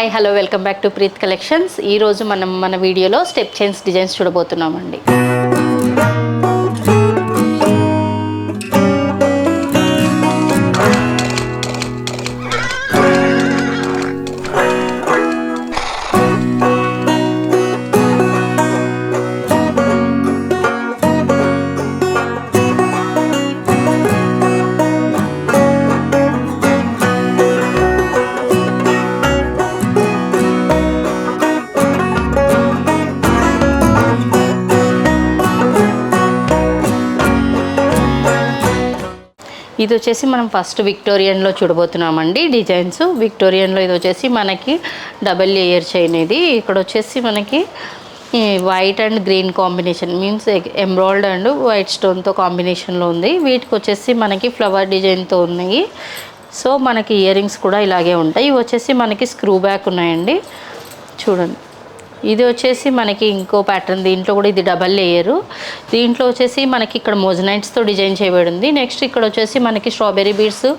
Hi hello welcome back to Preet collections. ఈరోజు మనం మన వీడియోలో స్టెప్ చైన్స్ డిజైన్స్ చూడబోతున్నామండి. ఇది వచ్చేసి మనం ఫస్ట్ విక్టోరియన్లో చూడబోతున్నామండి డిజైన్స్. విక్టోరియన్లో ఇది వచ్చేసి మనకి డబల్ లేయర్ చైన్. ఇది ఇక్కడ వచ్చేసి మనకి white and green combination, means embroidery and white స్టోన్తో కాంబినేషన్లో ఉంది. వీటికి వచ్చేసి మనకి ఫ్లవర్ డిజైన్తో ఉన్నాయి. సో మనకి ఇయర్ రింగ్స్ కూడా ఇలాగే ఉంటాయి. ఇవి వచ్చేసి మనకి స్క్రూ బ్యాక్ ఉన్నాయండి, చూడండి. ఇది వచ్చేసి మనకి ఇంకో ప్యాటర్న్, దీంట్లో కూడా ఇది డబల్ లేయరు. దీంట్లో వచ్చేసి మనకి ఇక్కడ మోజనైట్స్తో డిజైన్ చేయబడింది. నెక్స్ట్ ఇక్కడ వచ్చేసి మనకి స్ట్రాబెర్రీ బీడ్స్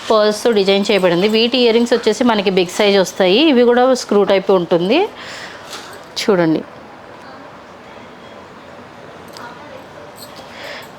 పర్ల్స్తో డిజైన్ చేయబడింది. వీటి ఇయర్ రింగ్స్ వచ్చేసి మనకి బిగ్ సైజ్ వస్తాయి. ఇవి కూడా స్క్రూ టైప్ ఉంటుంది, చూడండి.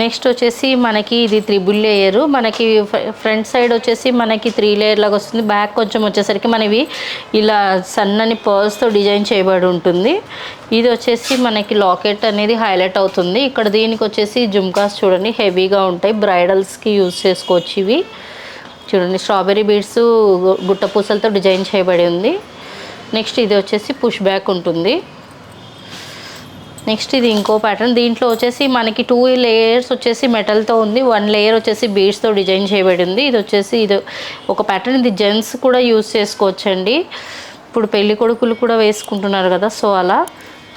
నెక్స్ట్ వచ్చేసి మనకి ఇది త్రిబుల్ లేయరు. మనకి ఫ్రంట్ సైడ్ వచ్చేసి మనకి 3 లేయర్ లాగా వస్తుంది. బ్యాక్ కొంచెం వచ్చేసరికి మనవి ఇలా సన్నని పర్ల్స్తో డిజైన్ చేయబడి ఉంటుంది. ఇది వచ్చేసి మనకి లాకెట్ అనేది హైలైట్ అవుతుంది. ఇక్కడ దీనికి వచ్చేసి జుమ్కాస్ చూడండి, హెవీగా ఉంటాయి, బ్రైడల్స్కి యూజ్ చేసుకోవచ్చు. ఇవి చూడండి, స్ట్రాబెర్రీ బీడ్స్ గుట్ట పూసలతో డిజైన్ చేయబడి ఉంది. నెక్స్ట్ ఇది వచ్చేసి పుష్ బ్యాక్ ఉంటుంది. నెక్స్ట్ ఇది ఇంకో ప్యాటర్న్. దీంట్లో వచ్చేసి మనకి 2 లేయర్స్ వచ్చేసి మెటల్తో ఉంది, 1 లేయర్ వచ్చేసి బీడ్స్తో డిజైన్ చేయబడింది. ఇది వచ్చేసి ఇది ఒక ప్యాటర్న్. ఇది జెంట్స్ కూడా యూజ్ చేసుకోవచ్చండి. ఇప్పుడు పెళ్లి కొడుకులు కూడా వేసుకుంటున్నారు కదా, సో అలా.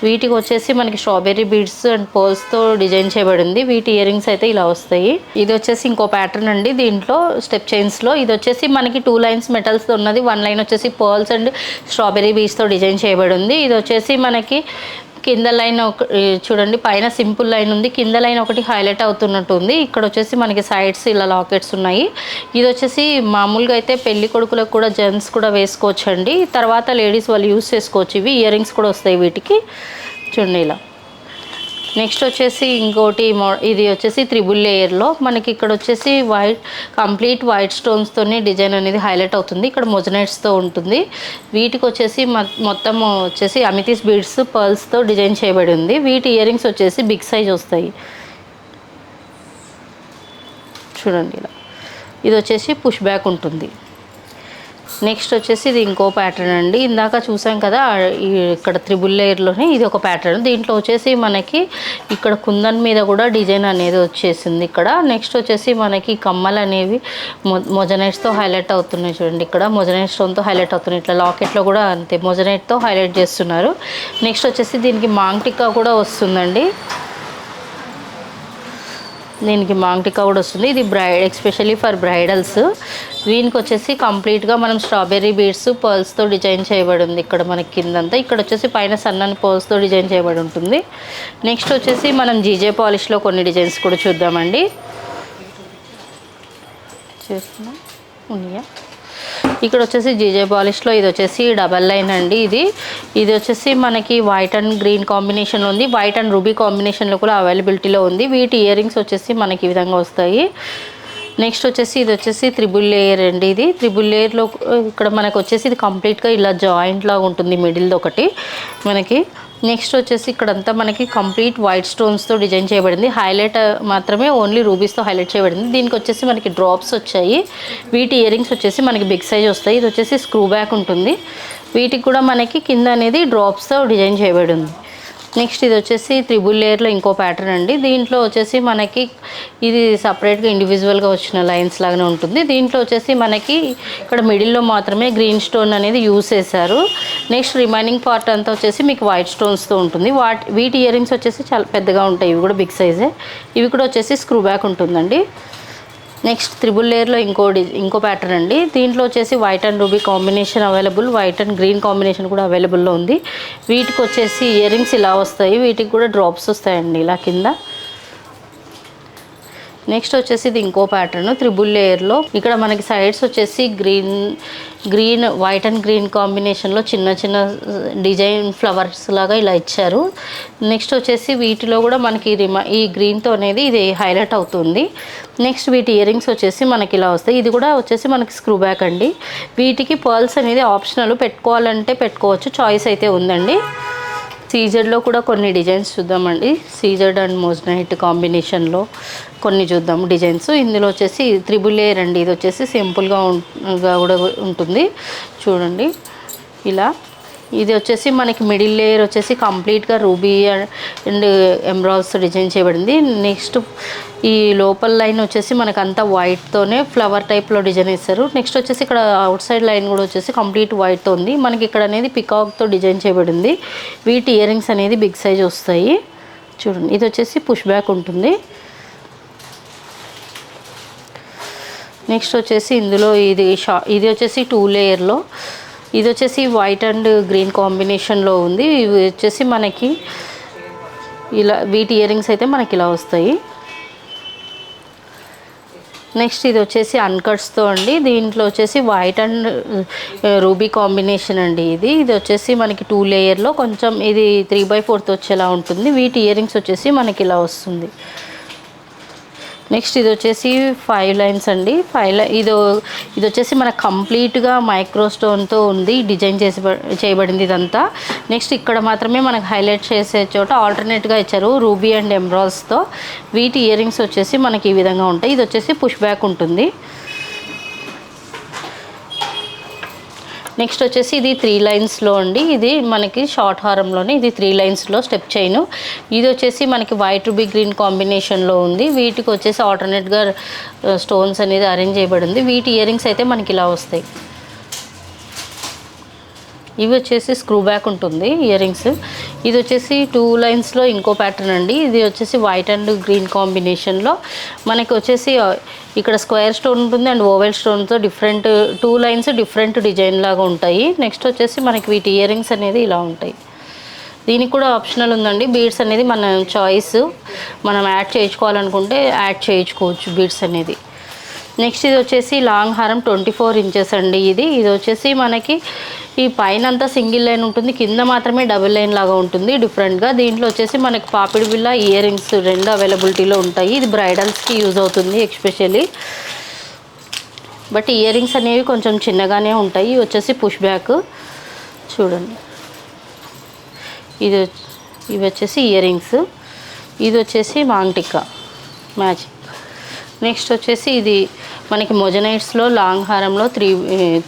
వీటికి వచ్చేసి మనకి స్ట్రాబెర్రీ బీడ్స్ అండ్ పర్ల్స్తో డిజైన్ చేయబడింది. వీటి ఇయర్ రింగ్స్ అయితే ఇలా వస్తాయి. ఇది వచ్చేసి ఇంకో ప్యాటర్న్ అండి దీంట్లో స్టెప్ చైన్స్లో. ఇది వచ్చేసి మనకి 2 లైన్స్ మెటల్స్తో ఉన్నది, 1 లైన్ వచ్చేసి పర్ల్స్ అండ్ స్ట్రాబెర్రీ బీడ్స్తో డిజైన్ చేయబడింది. ఇది వచ్చేసి మనకి కింద లైన్ చూడండి, పైన సింపుల్ లైన్ ఉంది, కింద లైన్ ఒకటి హైలైట్ అవుతున్నట్టు ఉంది. ఇక్కడ వచ్చేసి మనకి సైడ్స్ ఇలా లాకెట్స్ ఉన్నాయి. ఇది వచ్చేసి మామూలుగా అయితే పెళ్లి కొడుకులకు కూడా జెంట్స్ కూడా వేసుకోవచ్చండి. తర్వాత లేడీస్ వాళ్ళు యూస్ చేసుకోవచ్చు. ఇవి ఇయర్ రింగ్స్ కూడా వస్తాయి వీటికి, చూడండి ఇలా. నెక్స్ట్ వచ్చేసి ఇంకోటి, ఇది వచ్చేసి త్రిబుల్ లేయర్లో మనకి ఇక్కడ వచ్చేసి కంప్లీట్ వైట్ స్టోన్స్తోనే డిజైన్ అనేది హైలైట్ అవుతుంది. ఇక్కడ మొజనైట్స్తో ఉంటుంది. వీటికి వచ్చేసి మొత్తం వచ్చేసి అమితిస్ బీడ్స్ పర్ల్స్తో డిజైన్ చేయబడి ఉంది. వీటి ఇయర్ రింగ్స్ వచ్చేసి బిగ్ సైజ్ వస్తాయి, చూడండి ఇలా. ఇది వచ్చేసి పుష్ బ్యాక్ ఉంటుంది. నెక్స్ట్ వచ్చేసి ఇది ఇంకో ప్యాటర్న్ అండి. ఇందాక చూసాం కదా ఇక్కడ త్రిబుల్ లేయర్లోనే ఇది ఒక ప్యాటర్న్. దీంట్లో వచ్చేసి మనకి ఇక్కడ కుందన్ మీద కూడా డిజైన్ అనేది వచ్చేసింది ఇక్కడ. నెక్స్ట్ వచ్చేసి మనకి కమ్మలు అనేవి మొజనైట్స్తో హైలైట్ అవుతున్నాయి, చూడండి. ఇక్కడ మొజనైట్ స్టోన్తో హైలైట్ అవుతున్నాయి. ఇట్లా లాకెట్లో కూడా అంతే మొజనైట్తో హైలైట్ చేస్తున్నారు. నెక్స్ట్ వచ్చేసి దీనికి మాంగ్ టిక్కా కూడా వస్తుందండి. దీనికి మాంగ్ టిక్కా కూడా వస్తుంది. ఇది ఎస్పెషల్లీ ఫర్ బ్రైడల్స్. దీనికి వచ్చేసి కంప్లీట్గా మనం స్ట్రాబెర్రీ బీడ్స్ పర్ల్స్తో డిజైన్ చేయబడి ఉంది. ఇక్కడ మనకి కిందంతా, ఇక్కడ వచ్చేసి పైన సన్నని పర్ల్స్తో డిజైన్ చేయబడి ఉంటుంది. నెక్స్ట్ వచ్చేసి మనం జీజే పాలిష్లో కొన్ని డిజైన్స్ కూడా చూద్దామండి. చేస్తున్నాం ఉన్నాయా? ఇక్కడ వచ్చేసి జీజే పాలిష్లో ఇది వచ్చేసి డబల్ లైన్ అండి. ఇది వచ్చేసి మనకి వైట్ అండ్ గ్రీన్ కాంబినేషన్లో ఉంది. వైట్ అండ్ రూబీ కాంబినేషన్లో కూడా అవైలబిలిటీలో ఉంది. వీటి ఇయర్ రింగ్స్ వచ్చేసి మనకి ఈ విధంగా వస్తాయి. నెక్స్ట్ వచ్చేసి ఇది వచ్చేసి త్రిబుల్ లేయర్ అండి. ఇది త్రిబుల్ లేయర్లో ఇక్కడ మనకు వచ్చేసి ఇది కంప్లీట్గా ఇలా జాయింట్ లాగా ఉంటుంది, మిడిల్ది ఒకటి మనకి. నెక్స్ట్ వచ్చేసి ఇక్కడంతా మనకి కంప్లీట్ వైట్ స్టోన్స్తో డిజైన్ చేయబడింది. హైలైట్ మాత్రమే ఓన్లీ రూబీస్తో హైలైట్ చేయబడింది. దీనికి వచ్చేసి మనకి డ్రాప్స్ వచ్చాయి. వీటి ఇయర్ రింగ్స్ వచ్చేసి మనకి బిగ్ సైజ్ వస్తాయి. ఇది వచ్చేసి స్క్రూ బ్యాక్ ఉంటుంది. వీటికి కూడా మనకి కింద అనేది డ్రాప్స్తో డిజైన్ చేయబడి ఉంది. నెక్స్ట్ ఇది వచ్చేసి త్రిబుల్ లేయర్లో ఇంకో ప్యాటర్న్ అండి. దీంట్లో వచ్చేసి మనకి ఇది సపరేట్గా ఇండివిజువల్గా వచ్చిన లైన్స్ లాగానే ఉంటుంది. దీంట్లో వచ్చేసి మనకి ఇక్కడ మిడిల్లో మాత్రమే గ్రీన్ స్టోన్ అనేది యూస్ చేశారు. నెక్స్ట్ రిమైనింగ్ పార్ట్ అంతా వచ్చేసి మీకు వైట్ స్టోన్స్తో ఉంటుంది. వీటి ఇయర్ రింగ్స్ వచ్చేసి చాలా పెద్దగా ఉంటాయి. ఇవి కూడా బిగ్ సైజే. ఇవి కూడా వచ్చేసి స్క్రూ బ్యాక్ ఉంటుందండి. నెక్స్ట్ త్రిబుల్ లేయర్లో ఇంకో ప్యాటర్న్ అండి. దీంట్లో వచ్చేసి white and ruby combination available, white and green combination కూడా అవైలబుల్లో ఉంది. వీటికి వచ్చేసి ఇయర్ రింగ్స్ ఇలా వస్తాయి. వీటికి కూడా డ్రాప్స్ వస్తాయండి ఇలా కింద. నెక్స్ట్ వచ్చేసి ఇది ఇంకో ప్యాటర్న్ త్రిబుల్ లేయర్లో. ఇక్కడ మనకి సైడ్స్ వచ్చేసి గ్రీన్ వైట్ అండ్ గ్రీన్ కాంబినేషన్లో చిన్న చిన్న డిజైన్ ఫ్లవర్స్ లాగా ఇలా ఇచ్చారు. నెక్స్ట్ వచ్చేసి వీటిలో కూడా మనకి ఈ గ్రీన్తో అనేది ఇది హైలైట్ అవుతుంది. నెక్స్ట్ వీటి ఇయర్ రింగ్స్ వచ్చేసి మనకి ఇలా వస్తాయి. ఇది కూడా వచ్చేసి మనకి స్క్రూ బ్యాక్ అండి. వీటికి పర్ల్స్ అనేది ఆప్షనల్, పెట్టుకోవాలంటే పెట్టుకోవచ్చు, చాయిస్ అయితే ఉందండి. సీజెడ్లో కూడా కొన్ని డిజైన్స్ చూద్దామండి. సీజెడ్ అండ్ మోజనైట్ కాంబినేషన్లో కొన్ని చూద్దాం డిజైన్స్. ఇందులో వచ్చేసి త్రిబుల్ లేయర్ అండి. ఇది వచ్చేసి సింపుల్గా కూడా ఉంటుంది చూడండి ఇలా. ఇది వచ్చేసి మనకి మిడిల్ లేయర్ వచ్చేసి కంప్లీట్గా రూబీ అండ్ ఎమరాల్డ్స్ డిజైన్ చేయబడింది. నెక్స్ట్ ఈ లోపల లైన్ వచ్చేసి మనకు అంతా వైట్తోనే ఫ్లవర్ టైప్లో డిజైన్ వేస్తారు. నెక్స్ట్ వచ్చేసి ఇక్కడ అవుట్ సైడ్ లైన్ కూడా వచ్చేసి కంప్లీట్ వైట్తో ఉంది. మనకి ఇక్కడ అనేది పికాక్తో డిజైన్ చేయబడింది. వీటి ఇయర్ రింగ్స్ అనేది బిగ్ సైజ్ వస్తాయి చూడండి. ఇది వచ్చేసి పుష్ బ్యాక్ ఉంటుంది. నెక్స్ట్ వచ్చేసి ఇందులో ఇది వచ్చేసి 2 లేయర్లో. ఇది వచ్చేసి వైట్ అండ్ గ్రీన్ కాంబినేషన్లో ఉంది. ఇవి వచ్చేసి మనకి ఇలా వీటి ఇయర్ రింగ్స్ అయితే మనకి ఇలా వస్తాయి. నెక్స్ట్ ఇది వచ్చేసి అన్కట్స్తో అండి. దీంట్లో వచ్చేసి వైట్ అండ్ రూబీ కాంబినేషన్ అండి. ఇది వచ్చేసి మనకి 2 లేయర్లో కొంచెం ఇది 3/4 వచ్చేలా ఉంటుంది. వీటి ఇయర్ రింగ్స్ వచ్చేసి మనకి ఇలా వస్తుంది. నెక్స్ట్ ఇది వచ్చేసి 5 లైన్స్ అండి. ఇది వచ్చేసి మనకు కంప్లీట్గా మైక్రో స్టోన్తో ఉంది, డిజైన్ చేయబడింది ఇదంతా. నెక్స్ట్ ఇక్కడ మాత్రమే మనకు హైలైట్ చేసే చోట ఆల్టర్నేట్గా ఇచ్చారు రూబీ అండ్ ఎమరాల్డ్స్తో. వీటి ఇయర్ రింగ్స్ వచ్చేసి మనకి ఈ విధంగా ఉంటాయి. ఇది వచ్చేసి పుష్ బ్యాక్ ఉంటుంది. నెక్స్ట్ వచ్చేసి ఇది 3 లైన్స్లో అండి. ఇది మనకి షార్ట్ హారంలోనే ఇది 3 లైన్స్లో స్టెప్ చైన్. ఇది వచ్చేసి మనకి వైట్ రూబీ గ్రీన్ కాంబినేషన్లో ఉంది. వీటికి వచ్చేసి ఆల్టర్నేట్గా స్టోన్స్ అనేది అరేంజ్ చేయబడింది. వీటి ఇయర్ రింగ్స్ అయితే మనకి ఇలా వస్తాయి. ఇవి వచ్చేసి స్క్రూ బ్యాక్ ఉంటుంది ఇయర్ రింగ్స్. ఇది వచ్చేసి 2 లైన్స్లో ఇంకో ప్యాటర్న్ అండి. ఇది వచ్చేసి వైట్ అండ్ గ్రీన్ కాంబినేషన్లో మనకి వచ్చేసి ఇక్కడ స్క్వేర్ స్టోన్ ఉంటుంది అండ్ ఓవెల్ స్టోన్తో డిఫరెంట్ 2 లైన్స్ డిఫరెంట్ డిజైన్ లాగా ఉంటాయి. నెక్స్ట్ వచ్చేసి మనకి వీటి ఇయర్ రింగ్స్ అనేది ఇలా ఉంటాయి. దీనికి కూడా ఆప్షనల్ ఉందండి. బీడ్స్ అనేది మన చాయిస్, మనం యాడ్ చేయించుకోవాలనుకుంటే యాడ్ చేయించుకోవచ్చు బీడ్స్ అనేది. నెక్స్ట్ ఇది వచ్చేసి లాంగ్ హారం 24 ఇంచెస్ అండి. ఇది వచ్చేసి మనకి ఈ పైన అంతా సింగిల్ లైన్ ఉంటుంది, కింద మాత్రమే డబుల్ లైన్ లాగా ఉంటుంది డిఫరెంట్గా. దీంట్లో వచ్చేసి మనకి పాపిడి బిళ్ళ ఇయర్ రింగ్స్ 2 అవైలబిలిటీలో ఉంటాయి. ఇది బ్రైడల్స్కి యూజ్ అవుతుంది ఎస్పెషల్లీ. బట్ ఇయర్ రింగ్స్ అనేవి కొంచెం చిన్నగానే ఉంటాయి. ఇవి వచ్చేసి పుష్ బ్యాక్ చూడండి. ఇవి వచ్చేసి ఇయర్ రింగ్స్. ఇది వచ్చేసి మాంగ్టికా మ్యాచింగ్. నెక్స్ట్ వచ్చేసి ఇది మనకి మొజనైట్స్లో లాంగ్ హారంలో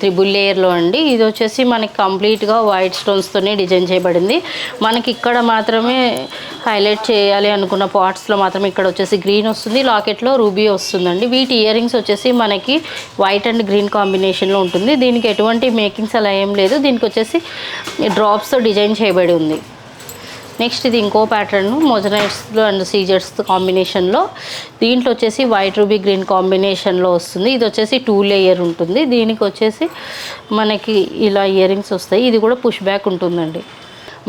త్రిబుల్ లేయర్లో అండి. ఇది వచ్చేసి మనకి కంప్లీట్గా వైట్ స్టోన్స్తోనే డిజైన్ చేయబడింది. మనకి ఇక్కడ మాత్రమే హైలైట్ చేయాలి అనుకున్న పార్ట్స్లో మాత్రమే ఇక్కడ వచ్చేసి గ్రీన్ వస్తుంది, లాకెట్లో రూబీ వస్తుందండి. వీటి ఇయర్ రింగ్స్ వచ్చేసి మనకి వైట్ అండ్ గ్రీన్ కాంబినేషన్లో ఉంటుంది. దీనికి ఎటువంటి మేకింగ్స్ అలా ఏం లేదు. దీనికి వచ్చేసి డ్రాప్స్తో డిజైన్ చేయబడి ఉంది. నెక్స్ట్ ఇది ఇంకో ప్యాటర్న్ మొజనైట్స్లో అండ్ సీజర్స్ కాంబినేషన్లో. దీంట్లో వచ్చేసి వైట్ రూబీ గ్రీన్ కాంబినేషన్లో వస్తుంది. ఇది వచ్చేసి 2 లేయర్ ఉంటుంది. దీనికి వచ్చేసి మనకి ఇలా ఇయర్ రింగ్స్ వస్తాయి. ఇది కూడా పుష్ బ్యాక్ ఉంటుందండి.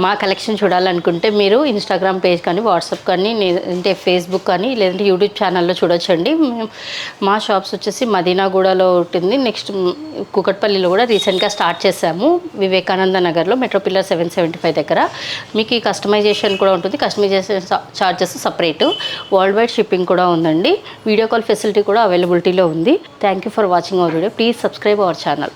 మా కలెక్షన్ చూడాలనుకుంటే మీరు ఇన్స్టాగ్రామ్ పేజ్ కానీ వాట్సాప్ కానీ లేదంటే ఫేస్బుక్ కానీ లేదంటే యూట్యూబ్ ఛానల్లో చూడొచ్చండి. మా షాప్స్ వచ్చేసి మదీనాగూడలో ఉంటుంది. నెక్స్ట్ కూకట్పల్లిలో కూడా రీసెంట్గా స్టార్ట్ చేశాము, వివేకానంద నగర్లో మెట్రో పిల్లర్ 775 దగ్గర. మీకు ఈ కస్టమైజేషన్ కూడా ఉంటుంది. Customization charges separate, world wide shipping కూడా ఉందండి. వీడియో కాల్ ఫెసిలిటీ కూడా అవైలబిలిటీలో ఉంది. Thank you for watching our video. Please subscribe our channel.